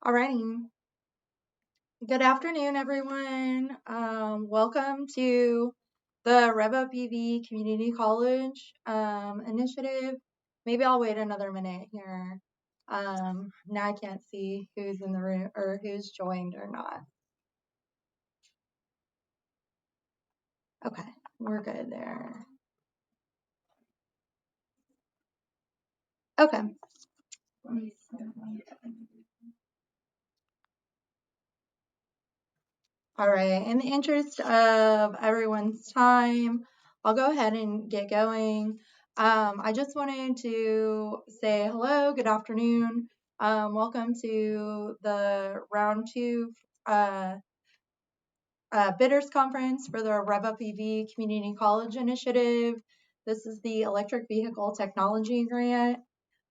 Alrighty. Good afternoon, everyone. Welcome to the Rev Up EV Community College initiative. Maybe I'll wait another minute here. Now I can't see who's in the room or who's joined or not. Okay, we're good there. Okay. All right, in the interest of everyone's time, I'll go ahead and get going. I just wanted to say hello, good afternoon. Welcome to the round two bidders conference for the Rev Up EV Community College Initiative. This is the Electric Vehicle Technology Grant.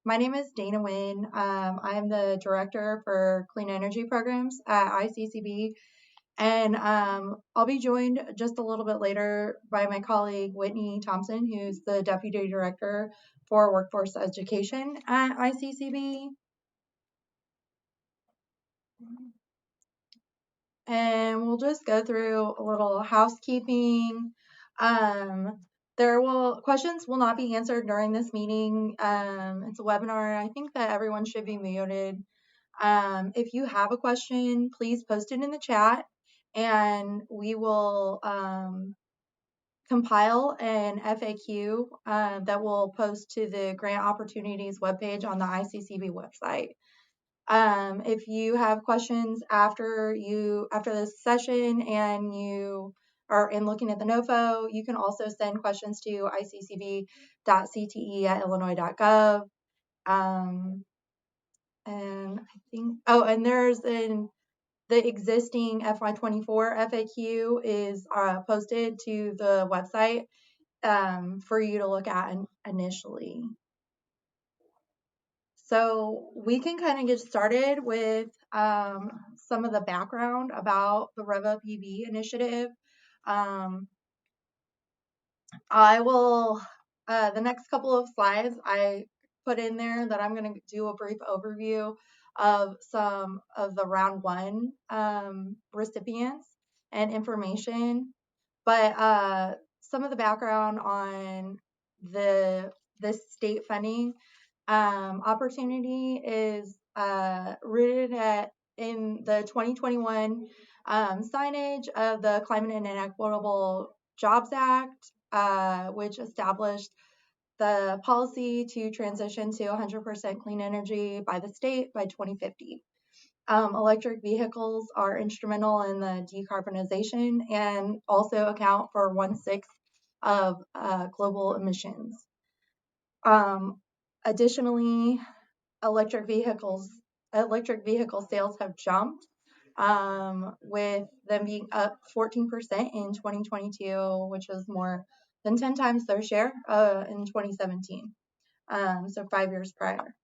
My name is Dana Nguyen. I'm the Director for Clean Energy Programs at ICCB. And I'll be joined just a little bit later by my colleague Whitney Thompson, who's the Deputy Director for Workforce Education at ICCB. And we'll just go through a little housekeeping. Questions will not be answered during this meeting. It's a webinar. I think that everyone should be muted. If you have a question, please post it in the chat and we will compile an FAQ that we'll post to the Grant Opportunities webpage on the ICCB website. If you have questions after this session and you are looking at the NOFO, you can also send questions to iccb.cte@illinois.gov. And I think, and there's the existing FY2024 FAQ is posted to the website for you to look at initially. So we can kind of get started with some of the background about the Rev Up EV initiative. I will, the next couple of slides I put in there that I'm going to do a brief overview of some of the round one recipients and information, but some of the background on this state funding opportunity is rooted in the 2021 signage of the Climate and Inequitable Jobs Act, which established the policy to transition to 100% clean energy by the state by 2050. Electric vehicles are instrumental in the decarbonization and also account for 1/6 of global emissions. Additionally, electric vehicle sales have jumped, with them being up 14% in 2022, which was more than 10 times their share in 2017, so 5 years prior.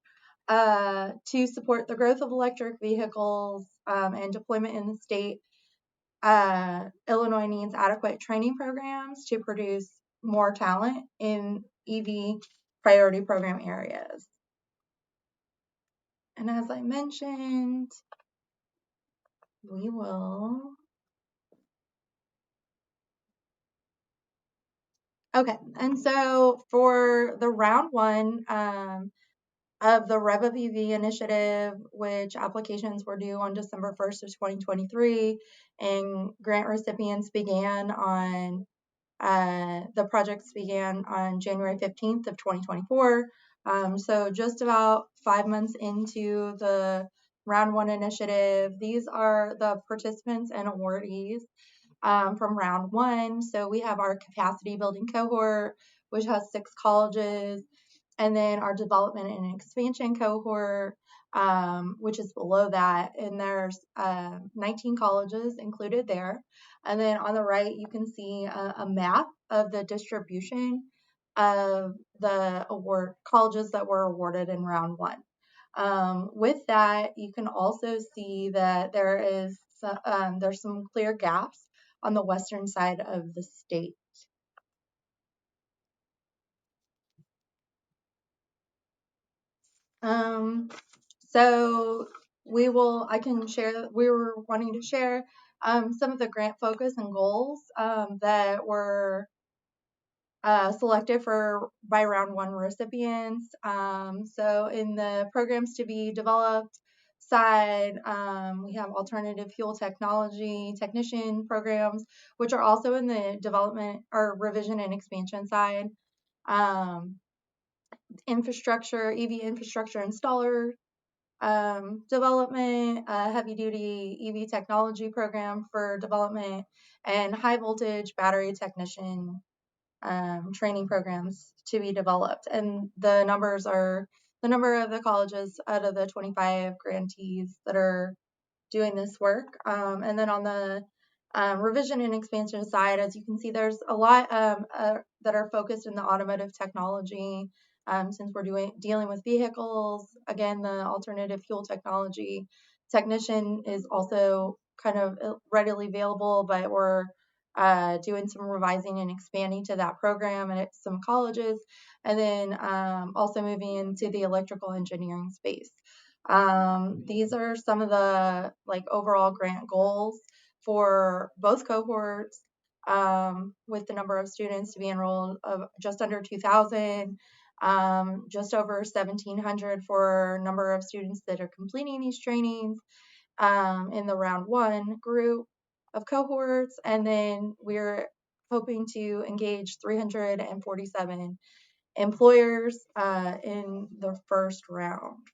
To support the growth of electric vehicles and deployment in the state, Illinois needs adequate training programs to produce more talent in EV priority program areas. And as I mentioned, we will. Okay, and so for the round one of the Rev Up EV initiative, which applications were due on December 1st of 2023, and grant recipients began on the projects began on January 15th of 2024. So just about 5 months into the round one initiative, these are the participants and awardees from round one. So we have our capacity building cohort, which has 6 colleges, and then our development and expansion cohort, which is below that, and there's 19 colleges included there. And then on the right, you can see a map of the distribution of the colleges that were awarded in round one. With that, you can also see that there's some clear gaps on the western side of the state. So I can share, we were wanting to share some of the grant focus and goals that were selected by round one recipients. So in the programs to be developed side, we have alternative fuel technology technician programs, which are also in the development or revision and expansion side. Infrastructure, EV infrastructure installer development, heavy duty EV technology program for development, and high voltage battery technician training programs to be developed. And the number of the colleges out of the 25 grantees that are doing this work. And then on the revision and expansion side, as you can see, there's a lot that are focused in the automotive technology. Since we're dealing with vehicles, again, the alternative fuel technology technician is also kind of readily available, but we're doing some revising and expanding to that program and at some colleges, and then also moving into the electrical engineering space. These are some of the overall grant goals for both cohorts, with the number of students to be enrolled of just under 2,000, just over 1,700 for number of students that are completing these trainings in the round one group of cohorts, and then we're hoping to engage 347 employers in the first round.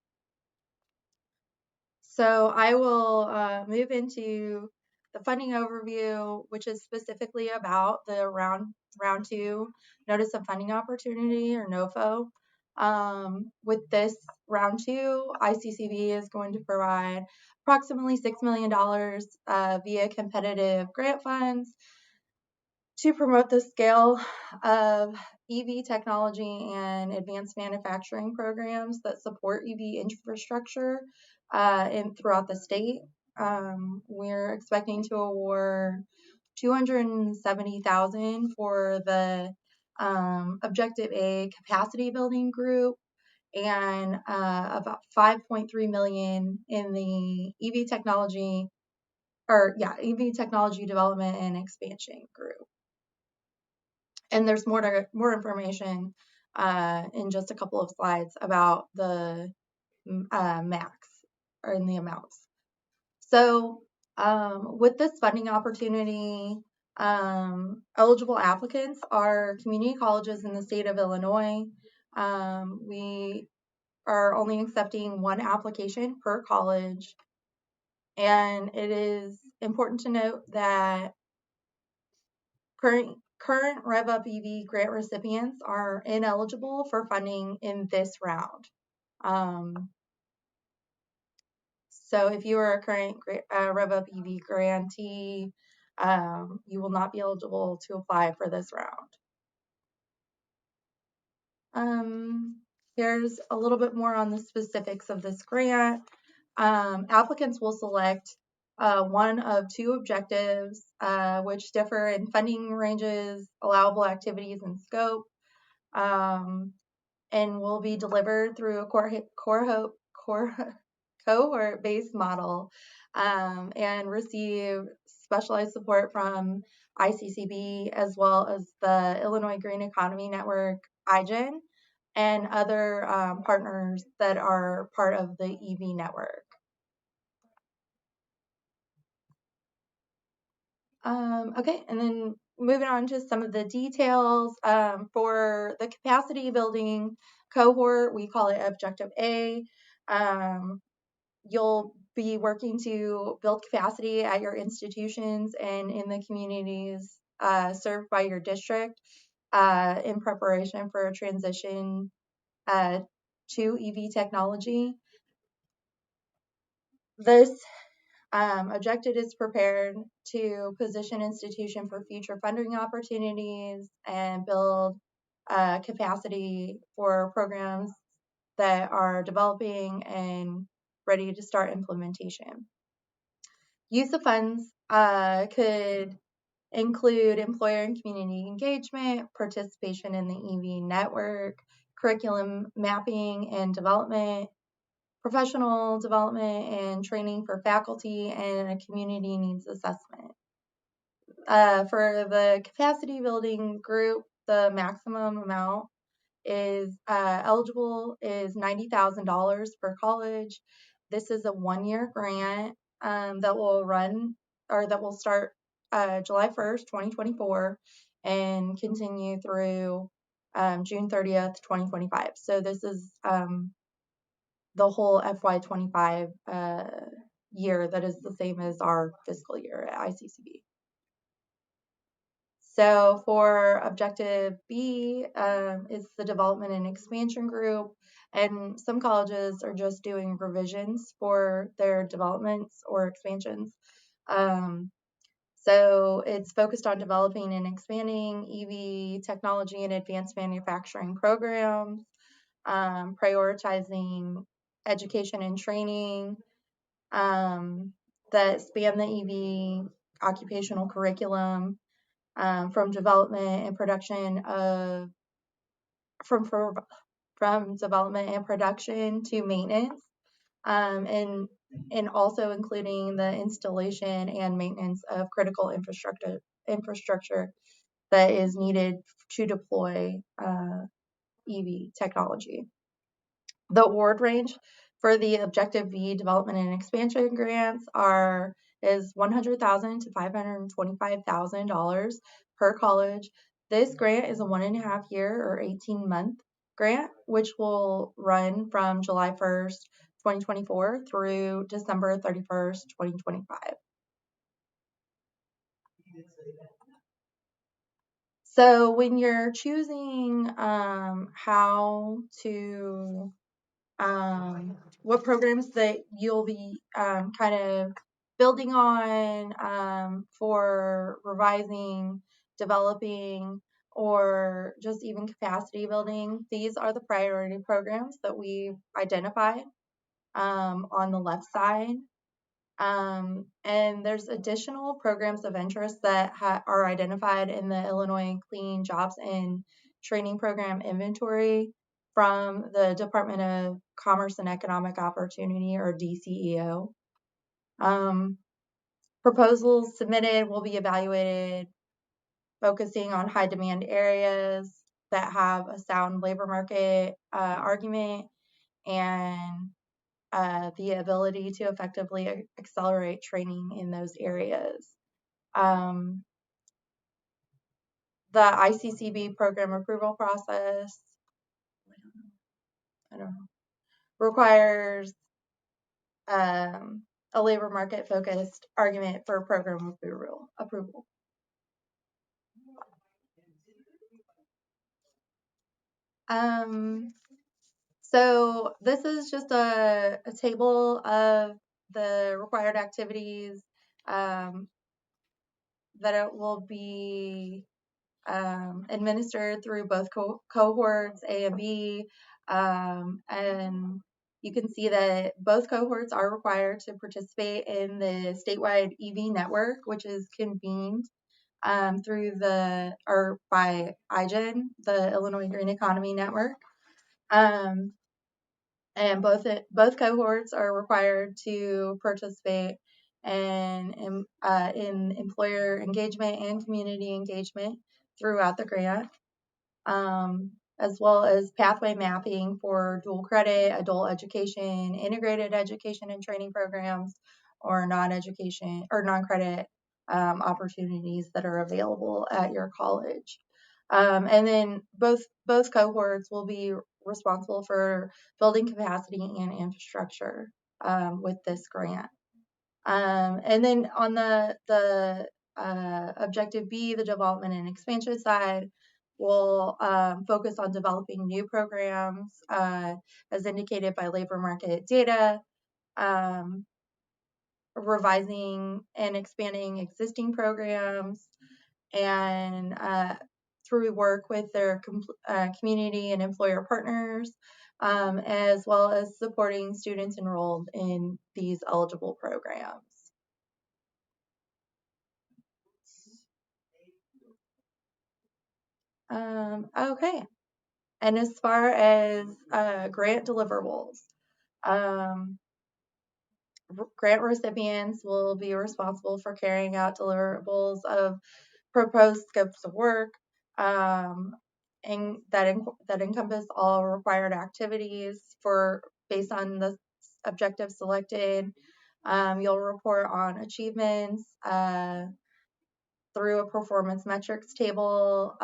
So I will move into the funding overview, which is specifically about the round two notice of funding opportunity, or NOFO. With this round two, ICCB is going to provide approximately $6 million via competitive grant funds to promote the scale of EV technology and advanced manufacturing programs that support EV infrastructure throughout the state. We're expecting to award $270,000 for the Objective A capacity building group, and about $5.3 million in the EV technology development and expansion group. And there's more information in just a couple of slides about the max or in the amounts. So with this funding opportunity, eligible applicants are community colleges in the state of Illinois. We are only accepting one application per college. And it is important to note that current Rev Up EV grant recipients are ineligible for funding in this round. So if you are a current Rev Up EV grantee, you will not be eligible to apply for this round. Here's a little bit more on the specifics of this grant. Applicants will select one of two objectives, which differ in funding ranges, allowable activities, and scope, and will be delivered through a cohort-based model, and receive specialized support from ICCB, as well as the Illinois Green Economy Network, IGEN, and other partners that are part of the EV network. Okay, and then moving on to some of the details. For the capacity building cohort, we call it Objective A. You'll be working to build capacity at your institutions and in the communities served by your district in preparation for a transition to EV technology. This objective is prepared to position institution for future funding opportunities and build capacity for programs that are developing and ready to start implementation. Use of funds could include employer and community engagement, participation in the EV network, curriculum mapping and development, professional development and training for faculty, and a community needs assessment. For the capacity building group, the maximum amount is eligible is $90,000 per college. This is a 1-year grant that will run or that will start July 1st, 2024 and continue through June 30th, 2025. So this is the whole FY2025 year that is the same as our fiscal year at ICCB. So for objective B, it's the development and expansion group, and some colleges are just doing revisions for their developments or expansions. So it's focused on developing and expanding EV technology and advanced manufacturing programs, prioritizing education and training that span the EV occupational curriculum, from development and production of from development and production to maintenance, and also including the installation and maintenance of critical infrastructure that is needed to deploy EV technology. The award range for the Objective B development and expansion grants is $100,000 to $525,000 per college. This grant is a 1.5-year or 18-month grant, which will run from July 1st, 2024 through December 31st, 2025. So when you're choosing how to what programs that you'll be kind of building on for revising, developing, or just even capacity building. These are the priority programs that we've identified on the left side. And there's additional programs of interest that are identified in the Illinois Clean Jobs and Training Program inventory from the Department of Commerce and Economic Opportunity, or DCEO. Proposals submitted will be evaluated focusing on high demand areas that have a sound labor market argument and the ability to effectively accelerate training in those areas. The ICCB program approval process, requires a labor market focused argument for program approval. So this is just a table of the required activities that it will be administered through both cohorts A and B, and you can see that both cohorts are required to participate in the statewide EV network, which is convened by IGEN, the Illinois Green Economy Network. And both cohorts are required to participate in employer engagement and community engagement throughout the grant, as well as pathway mapping for dual credit, adult education, integrated education and training programs, or non-credit opportunities that are available at your college. And then both cohorts will be responsible for building capacity and infrastructure with this grant. And then on the Objective B, the development and expansion side, will focus on developing new programs as indicated by labor market data, revising and expanding existing programs, and through work with their community and employer partners, as well as supporting students enrolled in these eligible programs. Okay, and as far as grant deliverables, Grant recipients will be responsible for carrying out deliverables of proposed scopes of work, and that encompass all required activities based on the objectives selected. You'll report on achievements through a performance metrics table,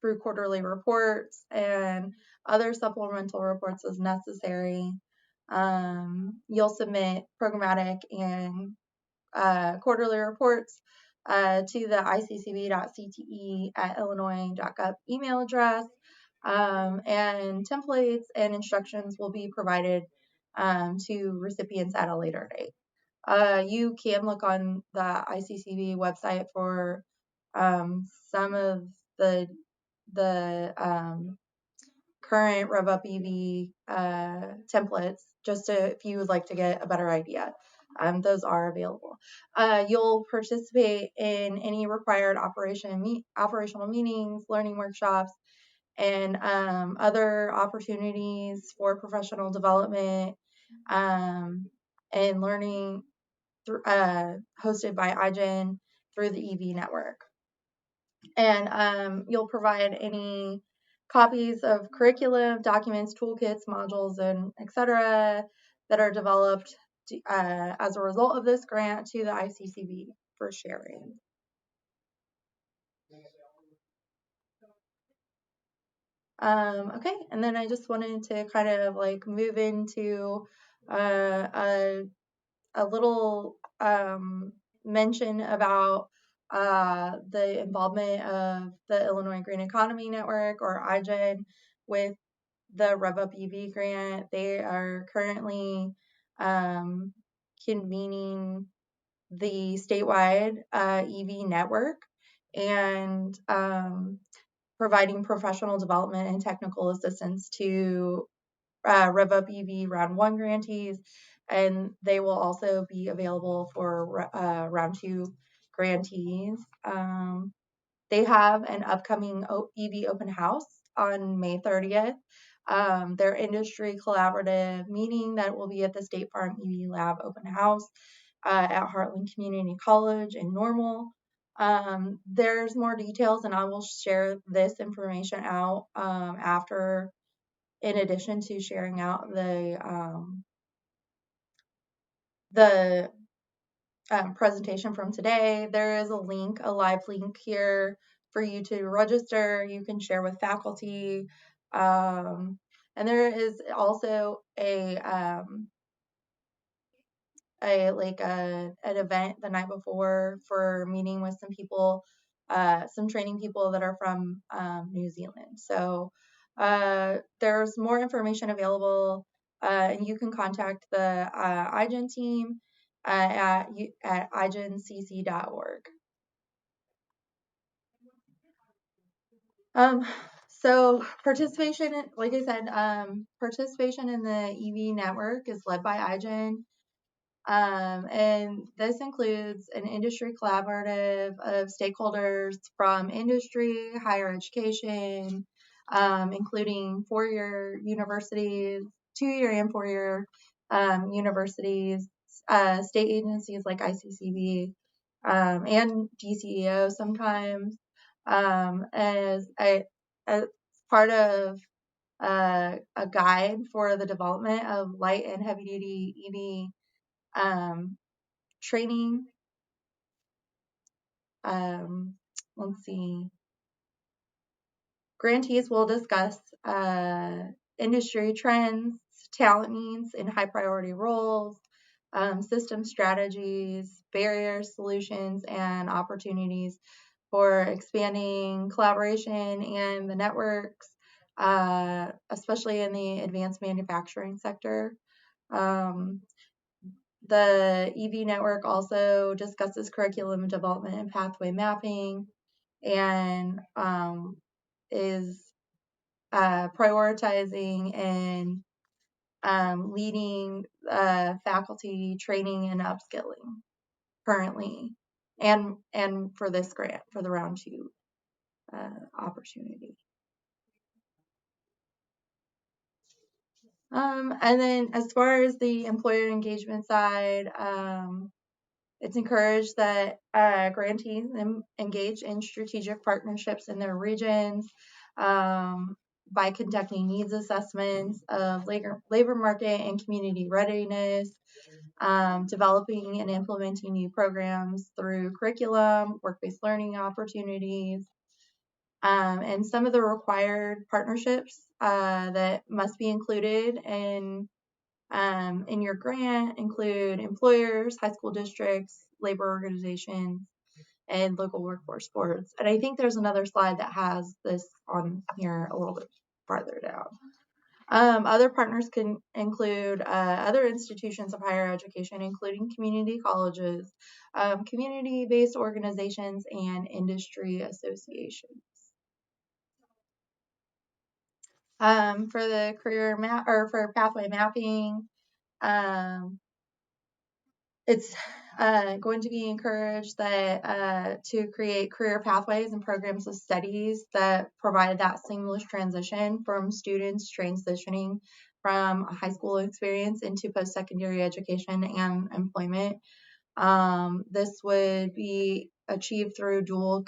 through quarterly reports and other supplemental reports as necessary. You'll submit programmatic and quarterly reports to the iccb.cte@illinois.gov email address, and templates and instructions will be provided to recipients at a later date. You can look on the ICCB website for some of the current RevUp EV templates, if you would like to get a better idea. Those are available. You'll participate in any required operational meetings, learning workshops, and other opportunities for professional development and learning hosted by iGen through the EV network. And you'll provide any copies of curriculum, documents, toolkits, modules, and etc. that are developed as a result of this grant to the ICCB for sharing. Okay, and then I just wanted to kind of like move into a little mention about the involvement of the Illinois Green Economy Network, or iGen, with the RevUp EV grant. They are currently convening the statewide EV network and providing professional development and technical assistance to RevUp EV Round 1 grantees, and they will also be available for Round 2 grantees. They have an upcoming EV open house on May 30th. Their industry collaborative meeting that will be at the State Farm EV Lab open house at Heartland Community College in Normal. There's more details, and I will share this information out after, in addition to sharing out the presentation from today. There is a live link here for you to register. You can share with faculty. And there is also an event the night before for meeting with some people, some training people that are from New Zealand. So there's more information available, and you can contact the iGen team at igencc.org. So participation, like I said, participation in the EV network is led by iGen. And this includes an industry collaborative of stakeholders from industry, higher education, including four-year universities, two-year and four-year universities, state agencies like ICCB, and DCEO sometimes, as part of a guide for the development of light and heavy-duty EV training. Let's see. Grantees will discuss industry trends, talent needs in high priority roles, system strategies, barriers, solutions, and opportunities for expanding collaboration and the networks, especially in the advanced manufacturing sector. The EV network also discusses curriculum development and pathway mapping, and is prioritizing and leading faculty training and upskilling currently, and for this grant, for the Round 2 opportunity. And then as far as the employer engagement side, it's encouraged that grantees engage in strategic partnerships in their regions by conducting needs assessments of labor market and community readiness, developing and implementing new programs through curriculum, work-based learning opportunities, and some of the required partnerships that must be included in your grant include employers, high school districts, labor organizations, and local workforce boards. And I think there's another slide that has this on here a little bit farther down. Other partners can include other institutions of higher education, including community colleges, community-based organizations, and industry associations. For the career map or for pathway mapping, it's going to be encouraged that to create career pathways and programs of studies that provide that seamless transition from students transitioning from a high school experience into post-secondary education and employment. This would be achieved through dual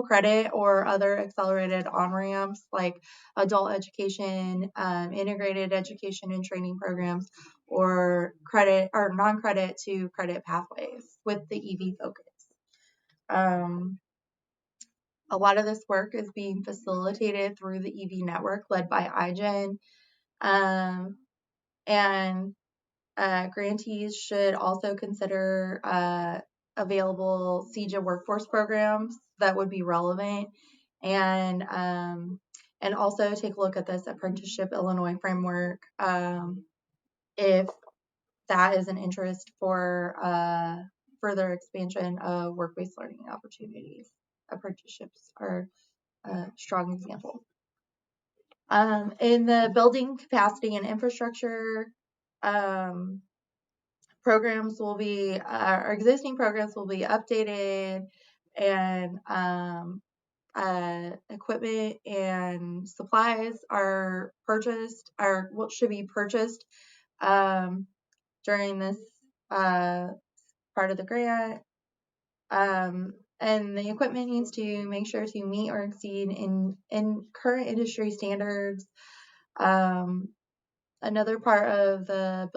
credit or other accelerated on-ramps like adult education, integrated education and training programs, or credit or non-credit to credit pathways with the EV focus. A lot of this work is being facilitated through the EV network led by iGen, and grantees should also consider available CEJA workforce programs that would be relevant, and also take a look at this Apprenticeship Illinois framework if that is an interest for further expansion of work-based learning opportunities. Apprenticeships are a strong example. In the building capacity and infrastructure, programs will be, our existing programs will be updated, and equipment and supplies are purchased, or what should be purchased during this part of the grant. And the equipment needs to make sure to meet or exceed in current industry standards. Another part of the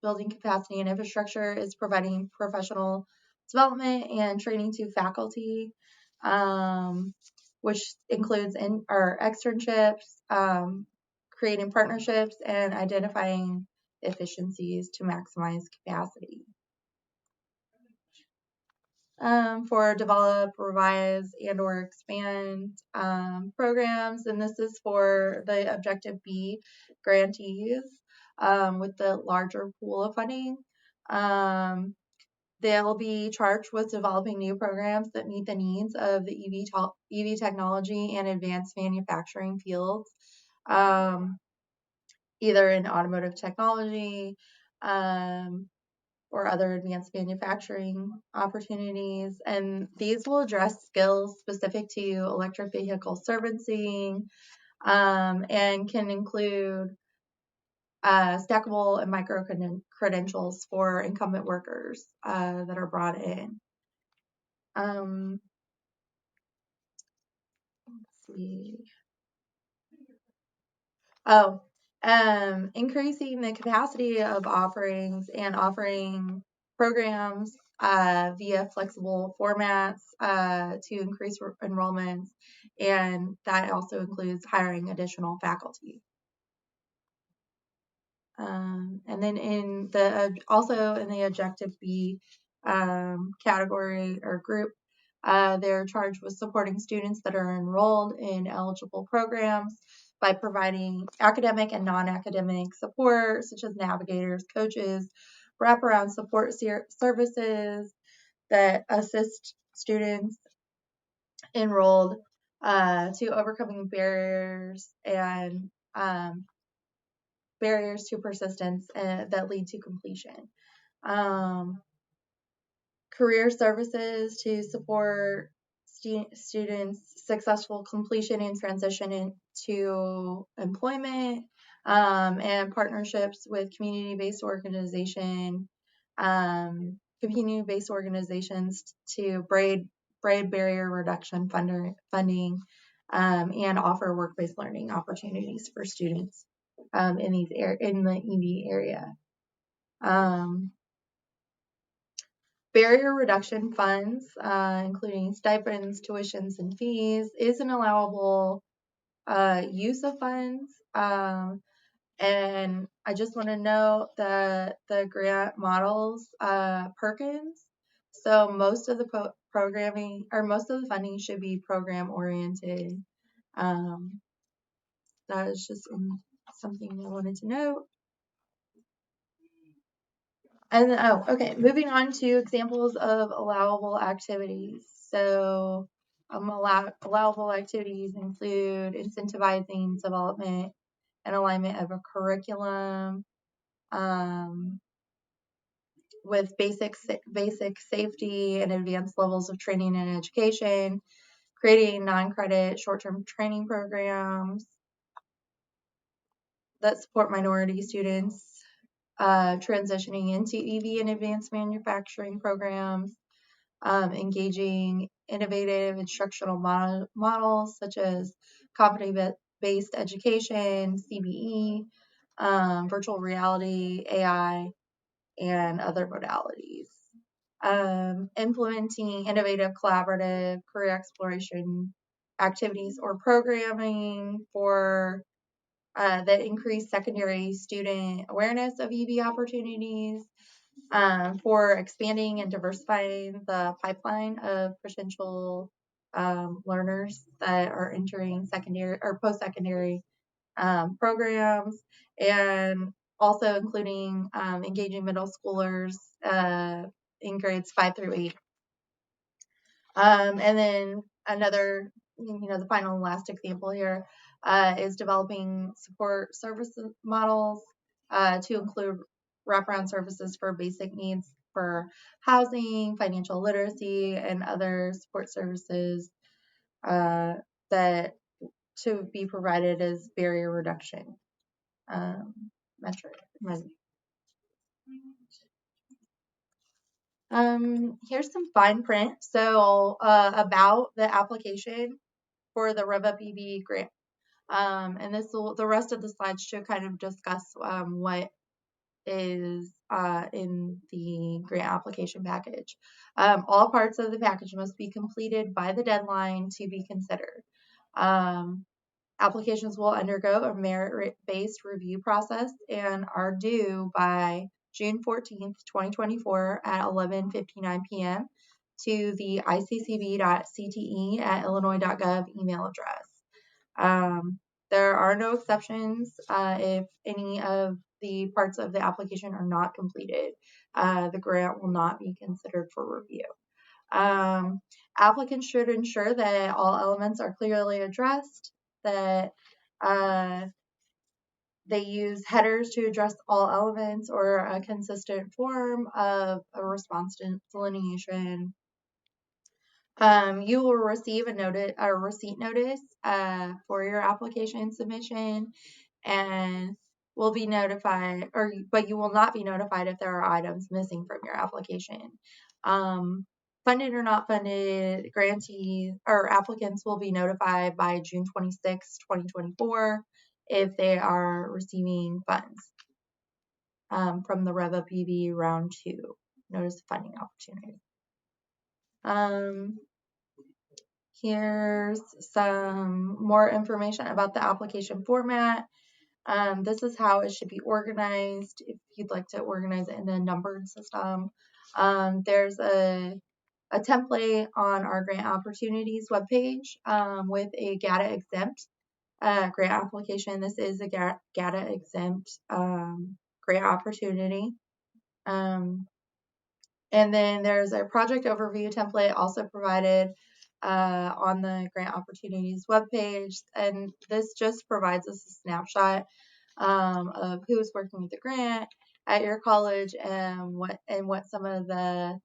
building capacity and infrastructure is providing professional development and training to faculty, which includes externships, creating partnerships, and identifying efficiencies to maximize capacity. For develop, revise, and or expand programs, and this is for the Objective B grantees with the larger pool of funding. They'll be charged with developing new programs that meet the needs of the EV technology and advanced manufacturing fields, either in automotive technology, or other advanced manufacturing opportunities. And these will address skills specific to electric vehicle servicing, and can include stackable and micro credentials for incumbent workers that are brought in. Let's see. Increasing the capacity of offerings and offering programs via flexible formats to increase enrollments, and that also includes hiring additional faculty. And then also in the Objective B category or group, they're charged with supporting students that are enrolled in eligible programs by providing academic and non-academic support, such as navigators, coaches, wraparound support services that assist students enrolled to overcoming barriers and barriers to persistence that lead to completion. Career services to support students' successful completion and transition into employment, and partnerships with community-based organizations to braid barrier reduction funding, and offer workplace learning opportunities for students in the EV area. Barrier reduction funds, including stipends, tuitions, and fees, is an allowable use of funds. And I just want to note that the grant models Perkins. So most of the programming or most of the funding should be program oriented. That is just something I wanted to note. And okay, moving on to examples of allowable activities. So allowable activities include incentivizing development and alignment of a curriculum, with basic safety and advanced levels of training and education, creating non-credit short-term training programs that support minority students transitioning into EV and advanced manufacturing programs, engaging innovative instructional models such as competency-based education, CBE, virtual reality, AI, and other modalities. Implementing innovative collaborative career exploration activities or programming for that increase secondary student awareness of EV opportunities, for expanding and diversifying the pipeline of potential learners that are entering secondary or post-secondary programs, and also including engaging middle schoolers in grades 5 through 8. And then another, the final and last example here is developing support services models to include wraparound services for basic needs for housing, financial literacy, and other support services that to be provided as barrier reduction metric. Here's some fine print. So about the application for the Rev Up EV grant. And the rest of the slides should kind of discuss what is in the grant application package. All parts of the package must be completed by the deadline to be considered. Applications will undergo a merit-based review process and are due by June 14th, 2024 at 11:59 p.m. to the iccb.cte@illinois.gov email address. There are no exceptions if any of the parts of the application are not completed. The grant will not be considered for review. Applicants should ensure that all elements are clearly addressed, that they use headers to address all elements or a consistent form of a response delineation. You will receive a receipt notice for your application submission, and will be notified, but you will not be notified if there are items missing from your application. Funded or not funded, grantees or applicants will be notified by June 26, 2024 if they are receiving funds from the Rev Up EV Round 2 Notice of Funding Opportunity. Here's some more information about the application format. This is how it should be organized if you'd like to organize it in a numbered system. There's a template on our grant opportunities webpage with a GATA exempt grant application. This is a GATA exempt grant opportunity. And then there's a project overview template also provided on the grant opportunities webpage. And this just provides us a snapshot of who's working with the grant at your college and what some of the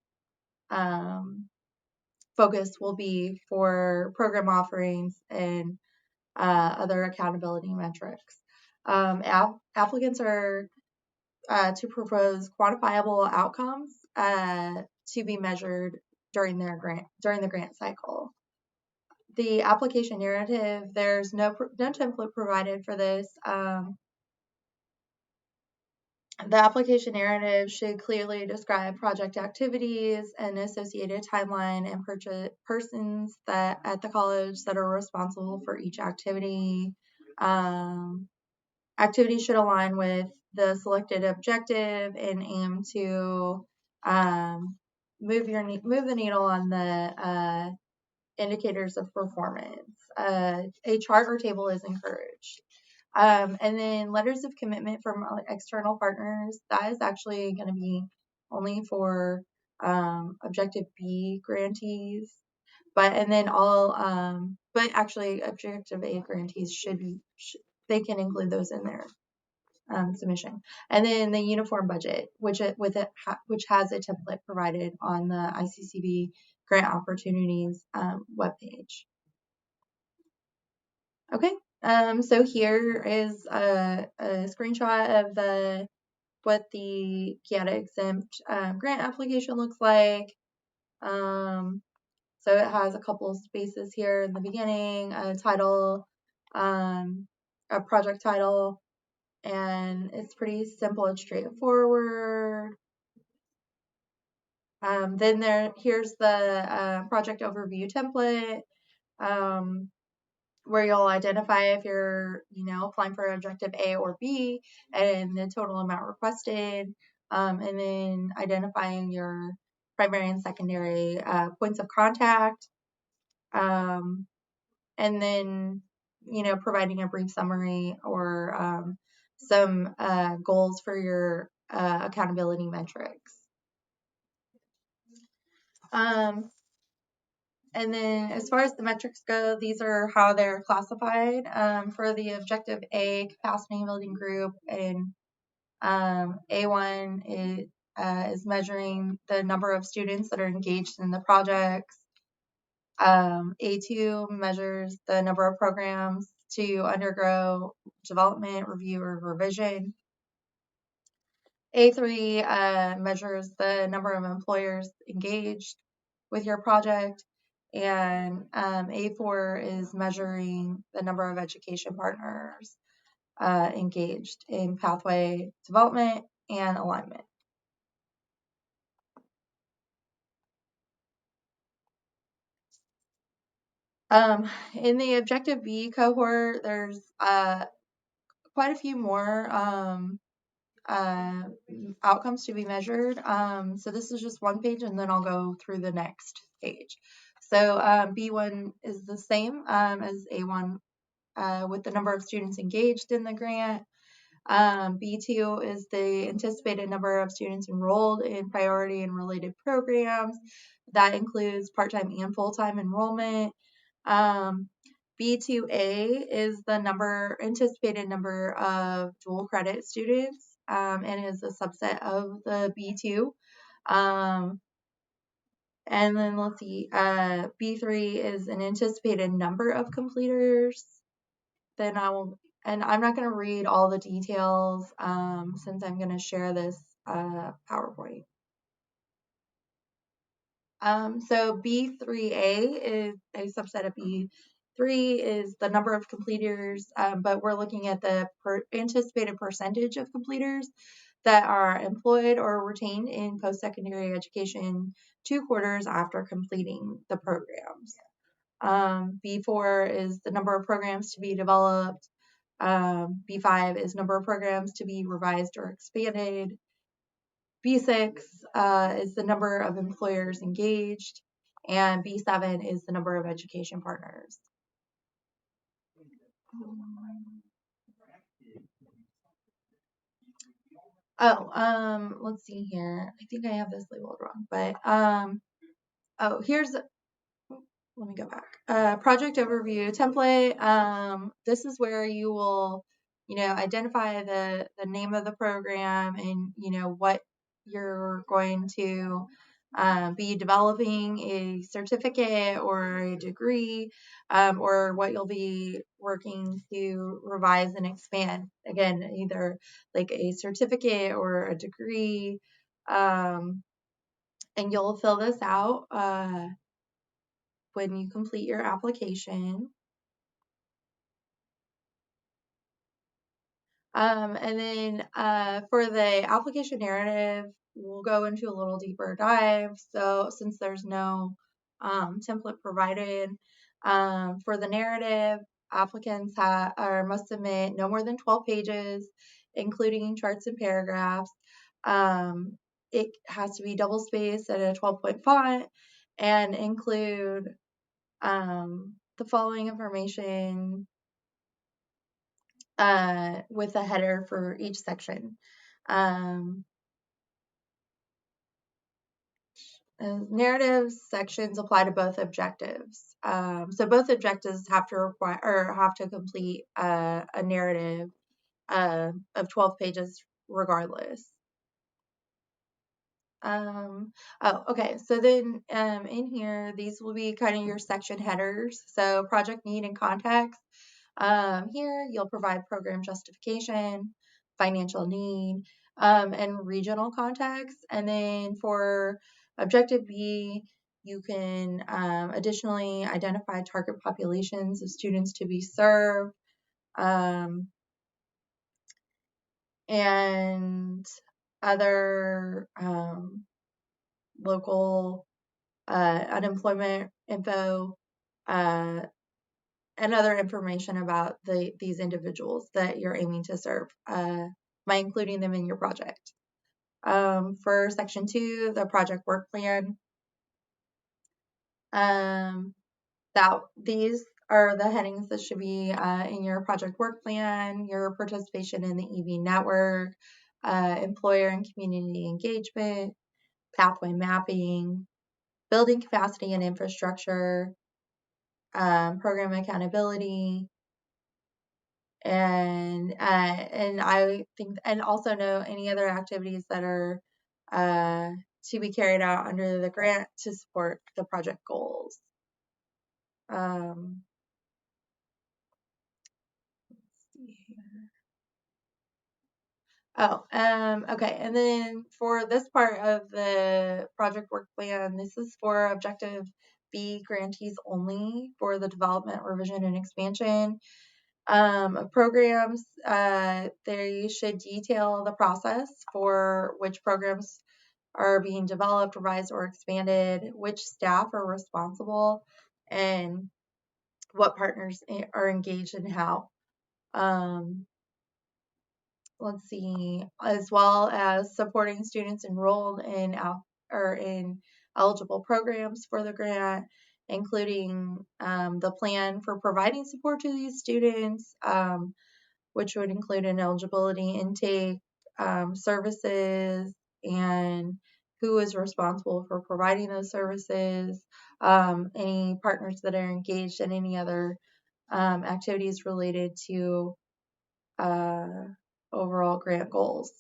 focus will be for program offerings and other accountability metrics. Applicants are to propose quantifiable outcomes to be measured during the grant cycle. The application narrative, there's no template provided for this. The application narrative should clearly describe project activities and associated timeline and persons that at the college that are responsible for each activity. Activities should align with the selected objective and aim to move the needle on the indicators of performance. A chart or table is encouraged. And then letters of commitment from external partners, that is actually going to be only for Objective B grantees. But actually Objective A grantees they can include those in their submission. And then the uniform budget, which has a template provided on the ICCB grant opportunities webpage. Okay, so here is a screenshot of what the GIATA exempt grant application looks like. So it has a couple of spaces here in the beginning, a title, a project title, and it's pretty simple and straightforward. Then here's the project overview template, where you'll identify if you're, applying for objective A or B and the total amount requested, and then identifying your primary and secondary points of contact, and then, providing a brief summary or some goals for your accountability metrics. And then as far as the metrics go, these are how they're classified. For the Objective A capacity building group, and A1 is measuring the number of students that are engaged in the projects. A2 measures the number of programs to undergo development, review, or revision. A3 measures the number of employers engaged with your project, and A4 is measuring the number of education partners engaged in pathway development and alignment. In the Objective B cohort, there's quite a few more outcomes to be measured. So this is just one page, and then I'll go through the next page. So B1 is the same as A1 with the number of students engaged in the grant. B2 is the anticipated number of students enrolled in priority and related programs. That includes part-time and full-time enrollment. B2A is the anticipated number of dual credit students, and is a subset of the B2. And then let's see, B3 is an anticipated number of completers. Then I'm not going to read all the details since I'm going to share this PowerPoint. So B3A is a subset of B3 is the number of completers, but we're looking at the anticipated percentage of completers that are employed or retained in post-secondary education 2 quarters after completing the programs. B4 is the number of programs to be developed. B5 is number of programs to be revised or expanded. B6 is the number of employers engaged, and B7 is the number of education partners. Let's see here. I think I have this labeled wrong, but let me go back. Project overview template. This is where you will, identify the name of the program and, what you're going to be developing a certificate or a degree, or what you'll be working to revise and expand. Again, either like a certificate or a degree. And you'll fill this out when you complete your application. And then for the application narrative, we'll go into a little deeper dive. So since there's no template provided, for the narrative, applicants must submit no more than 12 pages, including charts and paragraphs. It has to be double spaced at a 12-point font and include the following information with a header for each section. Narrative sections apply to both objectives. So both objectives have to require or have to complete a narrative of 12 pages regardless. Okay. So then in here, these will be kind of your section headers. So project need and context. Here, you'll provide program justification, financial need, and regional context. And then for Objective B, you can additionally identify target populations of students to be served, and other local unemployment info, and other information about these individuals that you're aiming to serve by including them in your project. For section 2, the project work plan, these are the headings that should be in your project work plan: your participation in the EV network, employer and community engagement, pathway mapping, building capacity and infrastructure, program accountability, and I think, and also know any other activities that are to be carried out under the grant to support the project goals. Let's see here. Okay, and then for this part of the project work plan, this is for Objective B grantees only for the development, revision, and expansion of programs. They should detail the process for which programs are being developed, revised, or expanded, which staff are responsible, and what partners are engaged and how. Let's see, as well as supporting students enrolled in eligible programs for the grant, including the plan for providing support to these students, which would include an eligibility intake, services, and who is responsible for providing those services, any partners that are engaged in any other activities related to overall grant goals.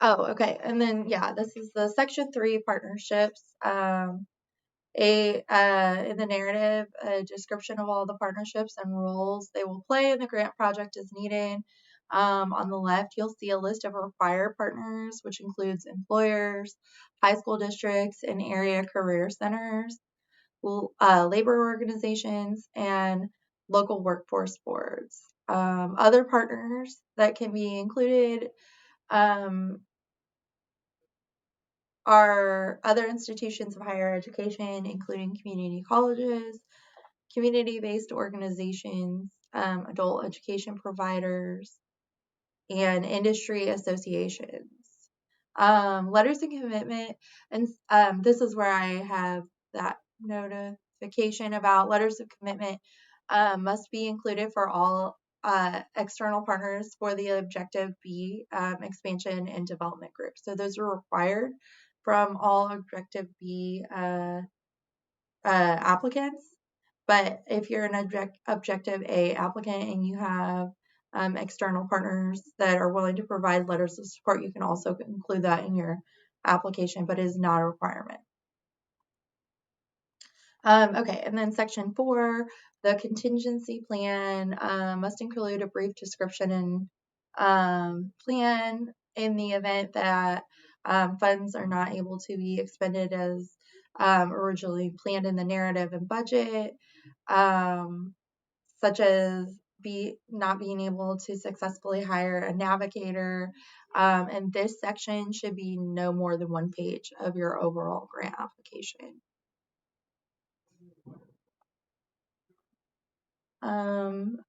Oh, okay. And then, yeah, this is the section 3 partnerships. In the narrative, a description of all the partnerships and roles they will play in the grant project is needed. On the left, you'll see a list of required partners, which includes employers, high school districts, and area career centers, labor organizations, and local workforce boards. Other partners that can be included are other institutions of higher education, including community colleges, community-based organizations, adult education providers, and industry associations. Letters of commitment, and this is where I have that notification about letters of commitment must be included for all external partners for the Objective B expansion and development group. So those are required from all Objective B applicants. But if you're an Objective A applicant and you have external partners that are willing to provide letters of support. You can also include that in your application, but it is not a requirement. Okay, and then section 4, the contingency plan must include a brief description and plan in the event that funds are not able to be expended as originally planned in the narrative and budget, such as not being able to successfully hire a navigator. And this section should be no more than 1 page of your overall grant application.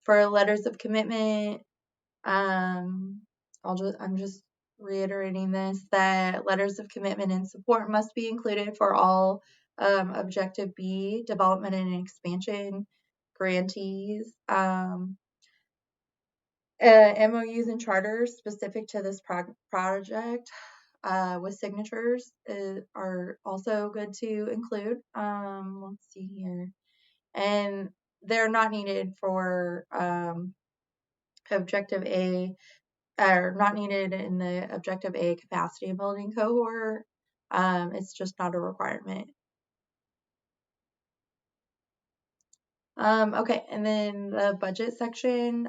For letters of commitment, I'm just reiterating this, that letters of commitment and support must be included for all Objective B, development and expansion grantees. MOUs and charters specific to this project with signatures are also good to include. Let's see here. And they're not needed for Objective A, or not needed in the Objective A capacity building cohort. It's just not a requirement. Okay, and then the budget section.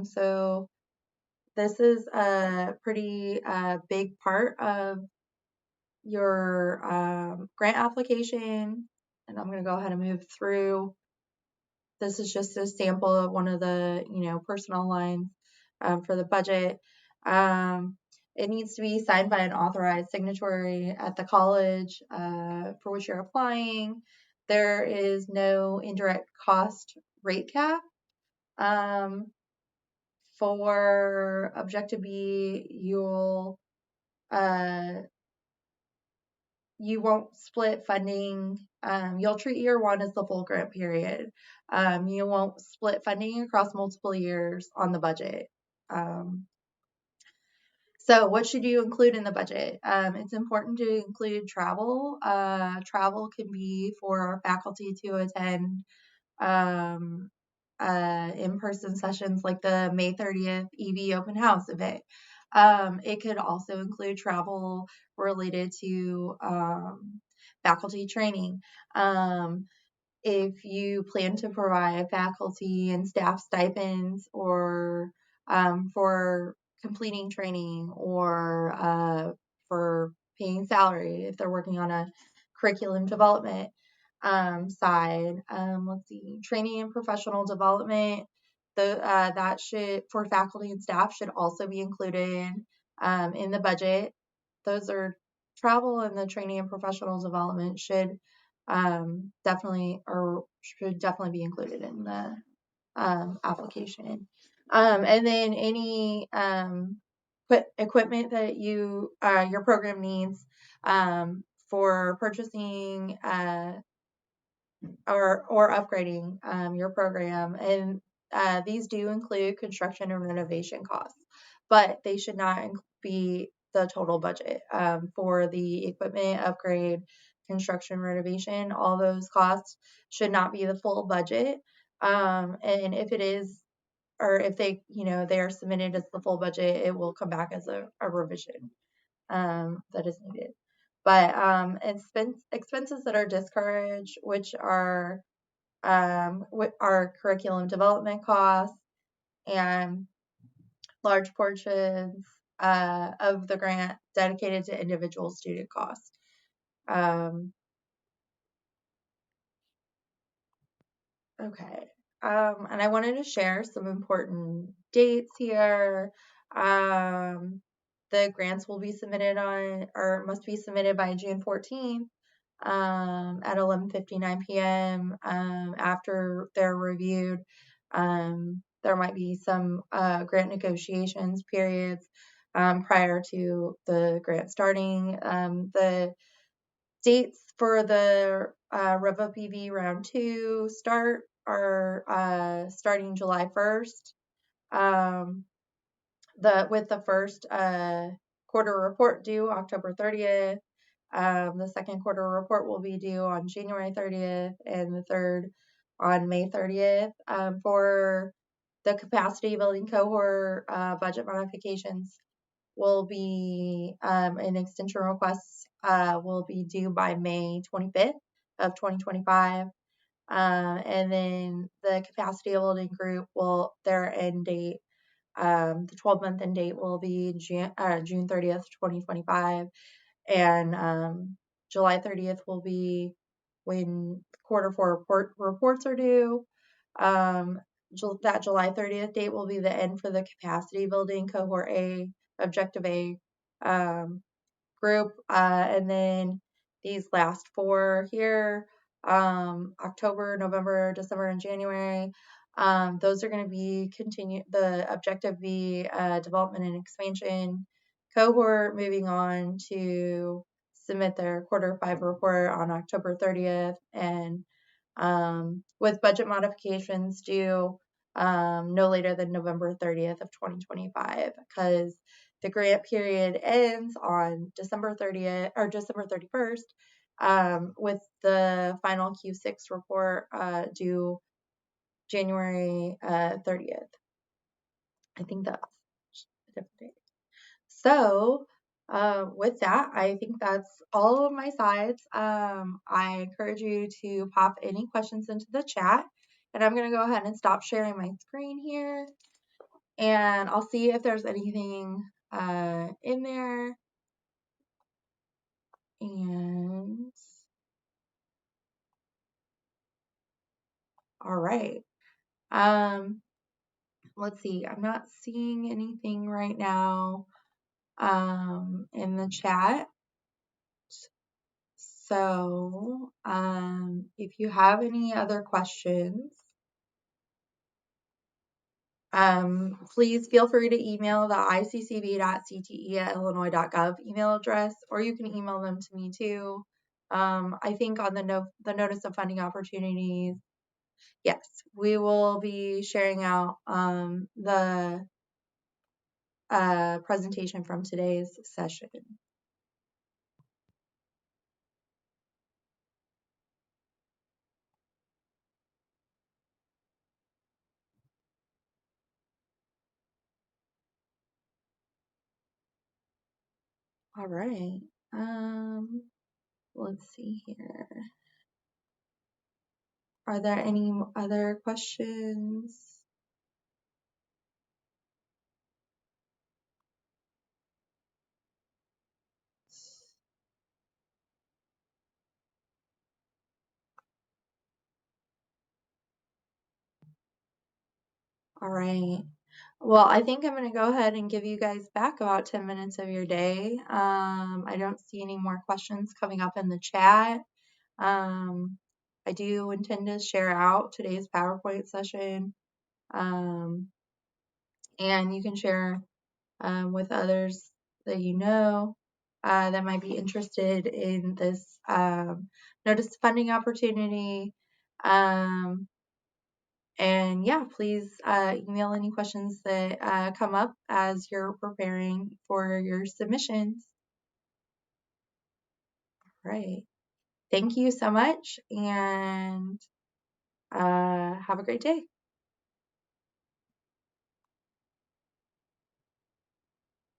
So this is a pretty big part of your grant application, and I'm going to go ahead and move through. This is just a sample of one of the, personal lines for the budget. It needs to be signed by an authorized signatory at the college for which you're applying. There is no indirect cost rate cap. For Objective B, you won't split funding. You'll treat year 1 as the full grant period. You won't split funding across multiple years on the budget. So what should you include in the budget? It's important to include travel. Travel can be for faculty to attend in-person sessions like the May 30th EV open house event. It could also include travel related to faculty training. If you plan to provide faculty and staff stipends or for completing training or for paying salary if they're working on a curriculum development side. Let's see, training and professional development. That should, for faculty and staff, should also be included in the budget. Those are travel, and the training and professional development should definitely be included in the application. And then any equipment that your program needs for purchasing or upgrading your program, and these do include construction and renovation costs, but they should not be the total budget for the equipment upgrade, construction, renovation. All those costs should not be the full budget, and if it is, or if they are submitted as the full budget, it will come back as a revision that is needed. But expenses that are discouraged, which are curriculum development costs and large portions of the grant dedicated to individual student costs. Okay. And I wanted to share some important dates here. The grants will be submitted must be submitted by June 14th at 11:59 p.m. After they're reviewed, there might be some grant negotiations periods prior to the grant starting. The dates for the REVA PV round 2 start are starting July 1st. With the first quarter report due October 30th. The second quarter report will be due on January 30th, and the third on May 30th. For the capacity building cohort budget modifications will be and extension requests will be due by May 25th of 2025. And then the capacity building group their end date, the 12-month end date will be June 30th, 2025. And July 30th will be when quarter four reports are due. That July 30th date will be the end for the capacity building cohort A, objective A group. And then these last four here, October, November, December, and January, those are going to be the objective B development and expansion cohort, moving on to submit their quarter 5 report on October 30th, and with budget modifications due no later than November 30th of 2025, because the grant period ends on December 30th or December 31st, with the final Q6 report due January 30th. I think that's a different date. So with that, I think that's all of my sides. I encourage you to pop any questions into the chat, and I'm going to go ahead and stop sharing my screen here, and I'll see if there's anything in there. And all right. Let's see. I'm not seeing anything right now in the chat. So, if you have any other questions, please feel free to email the iccb.cte@illinois.gov email address, or you can email them to me too. I think on the notice of funding opportunities, yes, we will be sharing out the presentation from today's session. All right. Let's see here. Are there any other questions? All right. Well, I think I'm going to go ahead and give you guys back about 10 minutes of your day. I don't see any more questions coming up in the chat. I do intend to share out today's PowerPoint session, and you can share with others that you know that might be interested in this notice funding opportunity. And yeah, please email any questions that come up as you're preparing for your submissions. All right. Thank you so much, and have a great day.